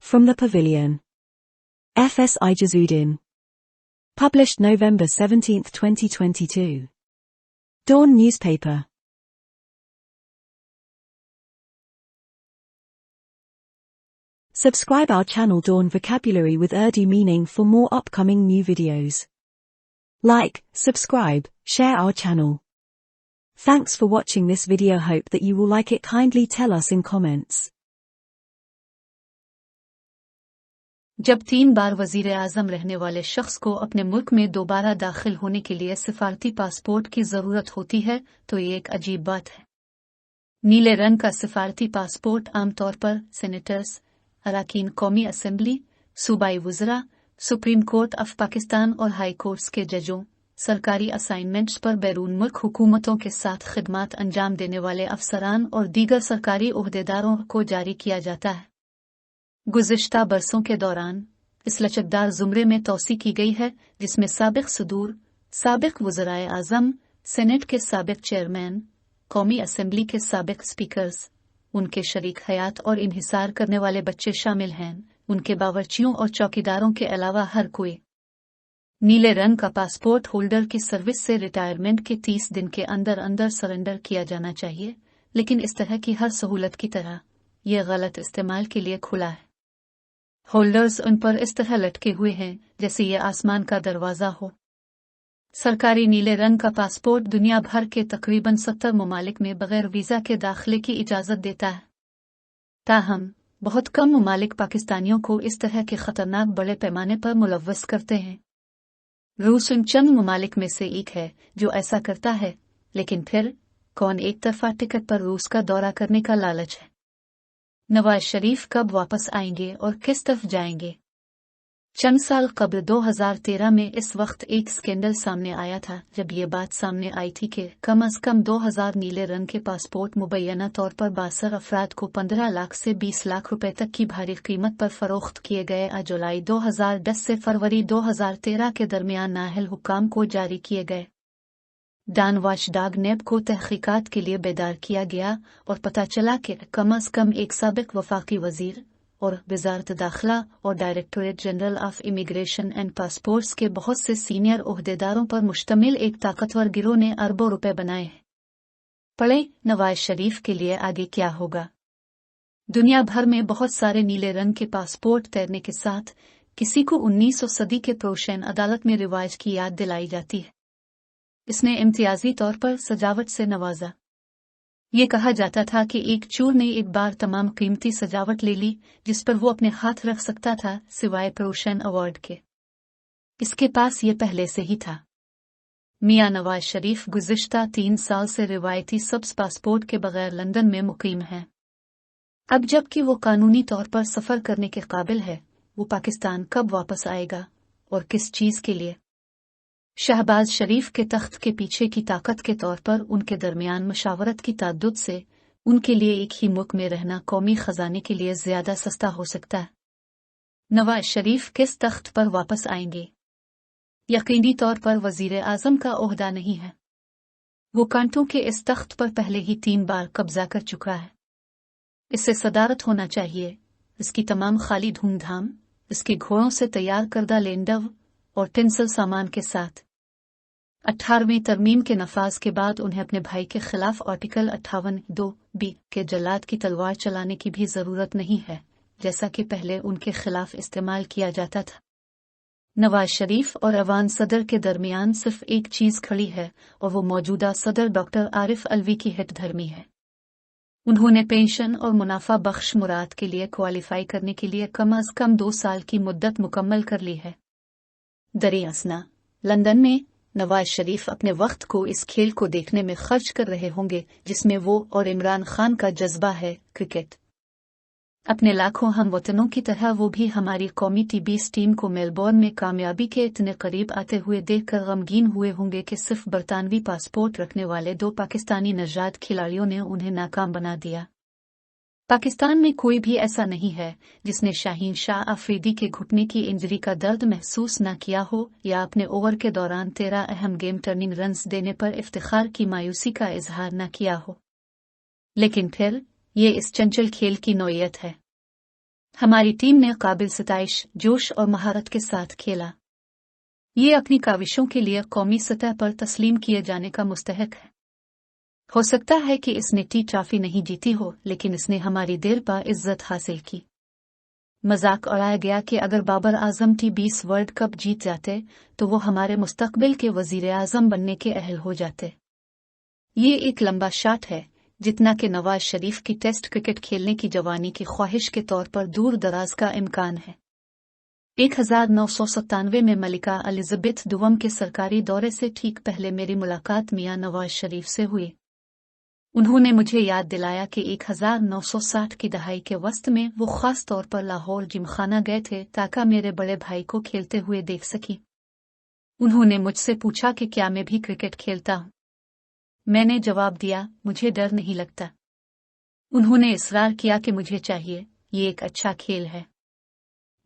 From the Pavilion. F.S. Aijazuddin. Published November 17, 2022. Dawn Newspaper. Subscribe our channel Dawn Vocabulary with Urdu meaning for more upcoming new videos. Like, subscribe, share our channel. Thanks for watching this video. Hope that you will like it. Kindly tell us in comments. जब 3 बार वजीर आज़म रहने वाले शख्स को अपने मुल्क में दोबारा दाखिल होने के लिए सिफारती पासपोर्ट की ज़रूरत होती है तो ये एक अजीब बात है। नीले रंग का सिफारती पासपोर्ट आमतौर पर सेनेटर्स, अरकान कौमी असेंबली, सूबाई वज़रा, सुप्रीम कोर्ट ऑफ पाकिस्तान और हाई कोर्ट्स के जजों, सरकारी असाइनमेंट्स पर बैरून मुल्क हुकूमतों के साथ खिदमत अंजाम देने वाले अफसरान और दीगर सरकारी ओहदेदारों को जारी किया जाता है। गुज़िश्ता बरसों के दौरान इस लचकदार ज़ुमरे में तौसी की गई है, जिसमें साबिक़ सदूर, साबिक़ वज़राए आज़म, सेनेट के साबिक़ चेयरमैन, कौमी असेंबली के साबिक़ स्पीकर्स, उनके शरीक हयात और इन्हिसार करने वाले बच्चे शामिल हैं, उनके बावर्चियों और चौकीदारों के अलावा हर कोई। नीले रंग का पासपोर्ट होल्डर की सर्विस से रिटायरमेंट के 30 दिन के अंदर अंदर सरेंडर किया जाना चाहिए, लेकिन इस तरह की हर सहूलत की तरह यह गलत इस्तेमाल के लिए खुला है। होल्डर्स उन पर इस तरह लटके हुए हैं जैसे ये आसमान का दरवाज़ा हो। सरकारी नीले रंग का पासपोर्ट दुनिया भर के तकरीबन 70 ममालिक में बगैर वीज़ा के दाखिले की इजाज़त देता है। ताहम बहुत कम ममालिक पाकिस्तानियों को इस तरह के ख़तरनाक बड़े पैमाने पर मुलव्वस करते हैं। रूस उन चंद ममालिक में से एक है जो ऐसा करता है, लेकिन फिर कौन एक तरफा टिकट पर रूस का दौरा करने का लालच है। नवाज शरीफ कब वापस आएंगे और किस तरफ जाएंगे? चंद साल कबल 2013 में इस वक्त एक स्कैंडल सामने आया था जब ये बात सामने आई थी कि कम अज कम 2000 नीले रंग के पासपोर्ट मुबैना तौर पर 62 अफराद को 15 लाख से 20 लाख रुपए तक की भारी कीमत पर फरोख्त किए गए। जुलाई 2010 से फरवरी 2013 के दरमियान नाहल हुक्काम को जारी किए गए। डान वाचडॉग नेब को तहकीकात के लिए बेदार किया गया और पता चला कि कम अज कम एक साबिक वफाकी वजीर और वजारत दाखिला और directorate general of immigration and passports के बहुत से सीनियर ओहदेदारों पर मुश्तमिल एक ताकतवर गिरोह ने अरबों रुपए बनाए हैं। पढ़े नवाज शरीफ के लिए आगे क्या होगा? दुनिया भर में बहुत सारे नीले रंग के पासपोर्ट तैरने के साथ किसी को 19वीं सदी के प्रोशन अदालत में रिवाज की याद दिलाई जाती है। इसने इम्तियाजी तौर पर सजावट से नवाजा। ये कहा जाता था कि एक चोर ने एक बार तमाम कीमती सजावट ले ली जिस पर वो अपने हाथ रख सकता था सिवाय प्रोशन अवार्ड के। इसके पास ये पहले से ही था। मियां नवाज शरीफ गुज़िश्ता 3 साल से रिवायती सब्ज़ पासपोर्ट के बगैर लंदन में मुकीम हैं। अब जबकि वो कानूनी तौर पर सफ़र करने के काबिल है, वो पाकिस्तान कब वापस आएगा और किस चीज़ के लिए? शहबाज शरीफ के तख्त के पीछे की ताकत के तौर पर उनके दरमियान मशावरत की ताद्दुद से उनके लिए एक ही मुल्क में रहना कौमी खजाने के लिए ज़्यादा सस्ता हो सकता है। नवाज शरीफ किस तख्त पर वापस आएंगे? यकीनी तौर पर वज़ीर आज़म का ओहदा नहीं है। वो कांटों के इस तख्त पर पहले ही 3 बार कब्जा कर चुका है। इससे सदारत होना चाहिए, इसकी तमाम खाली धूमधाम, इसके घोड़ों से तैयार करदा लेंडव और टिंसल सामान के साथ। 18वीं तरमीम के नफाज के बाद उन्हें अपने भाई के खिलाफ आर्टिकल 58(2)(b के जल्लाद की तलवार चलाने की भी जरूरत नहीं है, जैसा कि पहले उनके खिलाफ इस्तेमाल किया जाता था। नवाज शरीफ और अवान सदर के दरमियान सिर्फ एक चीज खड़ी है और वो मौजूदा सदर डॉक्टर आरिफ अलवी की हित धर्मी है। उन्होंने पेंशन और मुनाफा बख्श मुराद के लिए क्वालिफाई करने के लिए कम अज कम 2 साल की मुद्दत मुकम्मल कर ली है। दरियासना लंदन में नवाज शरीफ अपने वक्त को इस खेल को देखने में खर्च कर रहे होंगे जिसमें वो और इमरान खान का जज्बा है क्रिकेट। अपने लाखों हम वतनों की तरह वो भी हमारी कौमी टी20 टीम को मेलबोर्न में कामयाबी के इतने करीब आते हुए देखकर गमगीन हुए होंगे कि सिर्फ बरतानवी पासपोर्ट रखने वाले 2 पाकिस्तानी नौजवान खिलाड़ियों ने उन्हें नाकाम बना दिया। पाकिस्तान में कोई भी ऐसा नहीं है जिसने शाहीन शाह अफरीदी के घुटने की इंजरी का दर्द महसूस न किया हो या अपने ओवर के दौरान 13 अहम गेम टर्निंग रन्स देने पर इफ्तिखार की मायूसी का इजहार न किया हो। लेकिन फिर ये इस चंचल खेल की नौयत है। हमारी टीम ने काबिल सताइश, जोश और महारत के साथ खेला। ये अपनी काविशों के लिए कौमी सतह पर तस्लीम किए जाने का मुस्तहक है। हो सकता है कि इसने ट्रॉफी नहीं जीती हो, लेकिन इसने हमारी दिल पर इज्जत हासिल की। मजाक उड़ाया गया कि अगर Babar Azam T20 world cup जीत जाते तो वो हमारे मुस्तकबिल के वजीर आजम बनने के अहल हो जाते। ये एक लंबा शॉट है, जितना कि नवाज शरीफ की टेस्ट क्रिकेट खेलने की जवानी की ख्वाहिश के तौर पर दूर दराज का इम्कान है। 1997 में मलिका एलिजाबेथ दुवम के सरकारी दौरे से ठीक पहले मेरी मुलाकात मियां नवाज शरीफ से हुई। उन्होंने मुझे याद दिलाया कि 1960 की दहाई के वस्त में वो खास तौर पर लाहौर जिमखाना गए थे ताकि मेरे बड़े भाई को खेलते हुए देख सकी। उन्होंने मुझसे पूछा कि क्या मैं भी क्रिकेट खेलता हूं। मैंने जवाब दिया, मुझे डर नहीं लगता। उन्होंने इसरार किया कि मुझे चाहिए, ये एक अच्छा खेल है।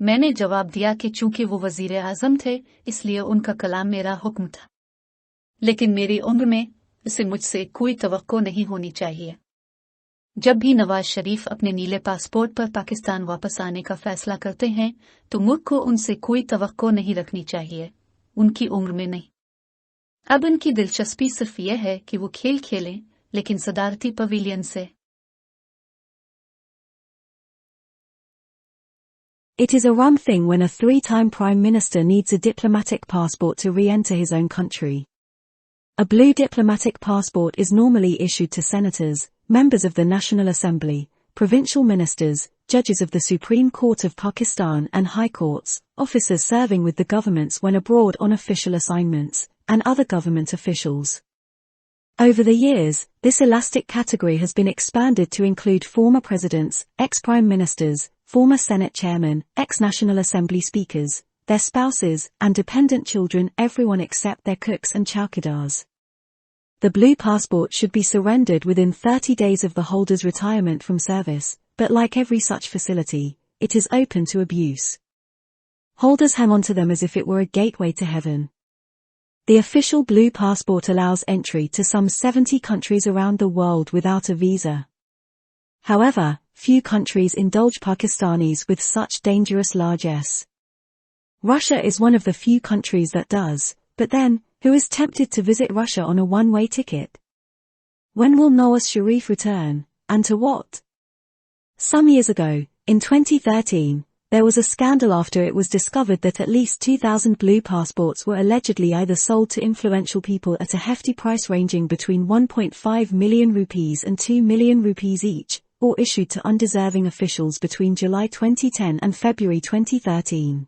मैंने जवाब दिया कि चूंकि वो वजीर आजम थे इसलिए उनका कलाम मेरा हुक्म था, लेकिन मेरी उम्र में इसे मुझसे कोई तवक्को नहीं होनी चाहिए। जब भी नवाज शरीफ अपने नीले पासपोर्ट पर पाकिस्तान वापस आने का फैसला करते हैं तो मुल्क को उनसे कोई तवक्को नहीं रखनी चाहिए, उनकी उम्र में नहीं। अब उनकी दिलचस्पी सिर्फ यह है कि वो खेल खेलें, लेकिन सदारती पवेलियन से। It is a rum thing when a three-time prime minister needs a diplomatic passport to re-enter his own country. A blue diplomatic passport is normally issued to senators, members of the National Assembly, provincial ministers, judges of the Supreme Court of Pakistan and high courts, officers serving with the governments when abroad on official assignments, and other government officials. Over the years, this elastic category has been expanded to include former presidents, ex-prime ministers, former Senate chairmen, ex-National Assembly speakers, their spouses, and dependent children, everyone except their cooks and chowkidars. The blue passport should be surrendered within 30 days of the holder's retirement from service, but like every such facility, it is open to abuse. Holders hang on to them as if it were a gateway to heaven. The official blue passport allows entry to some 70 countries around the world without a visa. However, few countries indulge Pakistanis with such dangerous largesse. Russia is one of the few countries that does, but then, who is tempted to visit Russia on a one-way ticket? When will Nawaz Sharif return, and to what? Some years ago, in 2013, there was a scandal after it was discovered that at least 2,000 blue passports were allegedly either sold to influential people at a hefty price ranging between 1.5 million rupees and 2 million rupees each, or issued to undeserving officials between July 2010 and February 2013.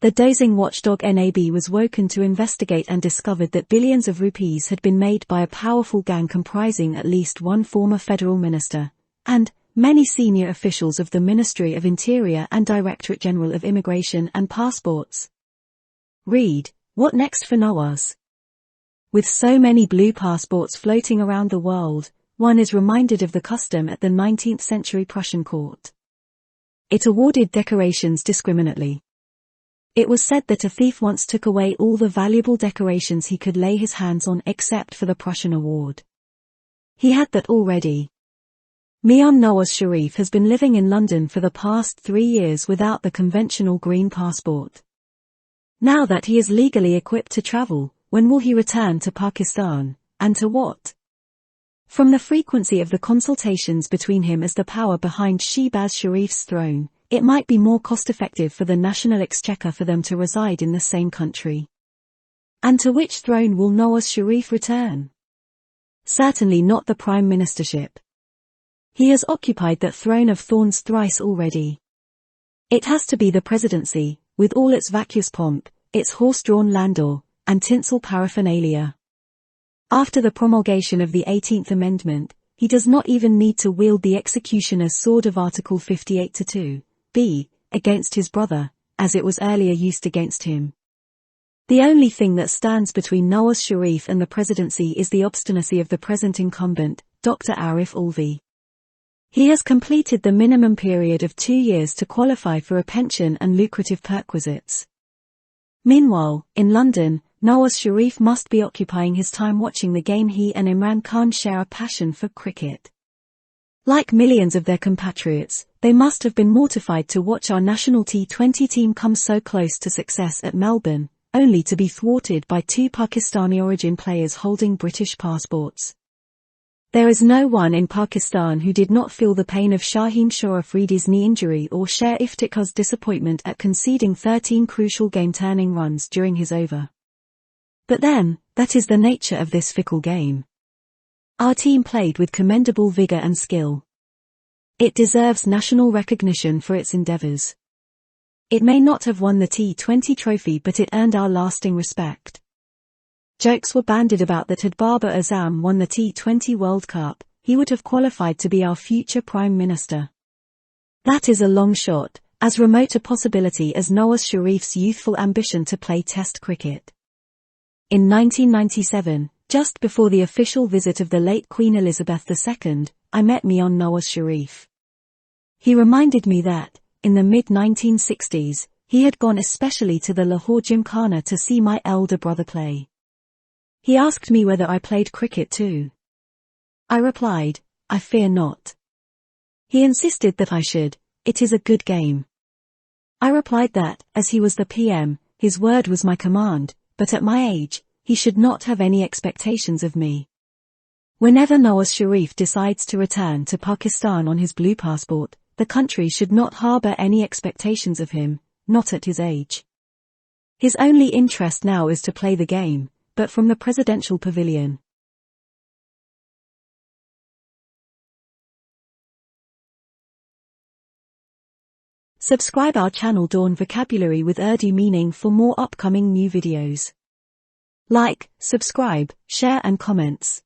The dozing watchdog NAB was woken to investigate and discovered that billions of rupees had been made by a powerful gang comprising at least one former federal minister, and many senior officials of the Ministry of Interior and Directorate General of Immigration and Passports. Read, what next for Nawaz? With so many blue passports floating around the world, one is reminded of the custom at the 19th century Prussian court. It awarded decorations discriminately. It was said that a thief once took away all the valuable decorations he could lay his hands on except for the Prussian award. He had that already. Mian Nawaz Sharif has been living in London for the past 3 years without the conventional green passport. Now that he is legally equipped to travel, when will he return to Pakistan, and to what? From the frequency of the consultations between him as the power behind Shehbaz Sharif's throne, it might be more cost-effective for the National Exchequer for them to reside in the same country. And to which throne will Nawaz Sharif return? Certainly not the prime ministership. He has occupied that throne of thorns thrice already. It has to be the presidency, with all its vacuous pomp, its horse-drawn landau, and tinsel paraphernalia. After the promulgation of the 18th Amendment, he does not even need to wield the executioner's sword of Article 58-2b, against his brother, as it was earlier used against him. The only thing that stands between Nawaz Sharif and the presidency is the obstinacy of the present incumbent, Dr. Arif Alvi. He has completed the minimum period of 2 years to qualify for a pension and lucrative perquisites. Meanwhile, in London, Nawaz Sharif must be occupying his time watching the game. He and Imran Khan share a passion for cricket. Like millions of their compatriots, they must have been mortified to watch our national T20 team come so close to success at Melbourne, only to be thwarted by two Pakistani origin players holding British passports. There is no one in Pakistan who did not feel the pain of Shaheen Shah Afridi's knee injury or share Iftikhar's disappointment at conceding 13 crucial game-turning runs during his over. But then, that is the nature of this fickle game. Our team played with commendable vigour and skill. It deserves national recognition for its endeavours. It may not have won the T20 trophy, but it earned our lasting respect. Jokes were bandied about that had Babar Azam won the T20 World Cup, he would have qualified to be our future Prime Minister. That is a long shot, as remote a possibility as Nawaz Sharif's youthful ambition to play Test cricket. In 1997, just before the official visit of the late Queen Elizabeth II, I met Mian Nawaz Sharif. He reminded me that, in the mid-1960s, he had gone especially to the Lahore Gymkhana to see my elder brother play. He asked me whether I played cricket too. I replied, I fear not. He insisted that I should, it is a good game. I replied that, as he was the PM, his word was my command, but at my age, he should not have any expectations of me. Whenever Nawaz Sharif decides to return to Pakistan on his blue passport, the country should not harbour any expectations of him, not at his age. His only interest now is to play the game, but from the presidential pavilion. Subscribe our channel Dawn Vocabulary with Urdu meaning for more upcoming new videos. Like, subscribe, share and comments.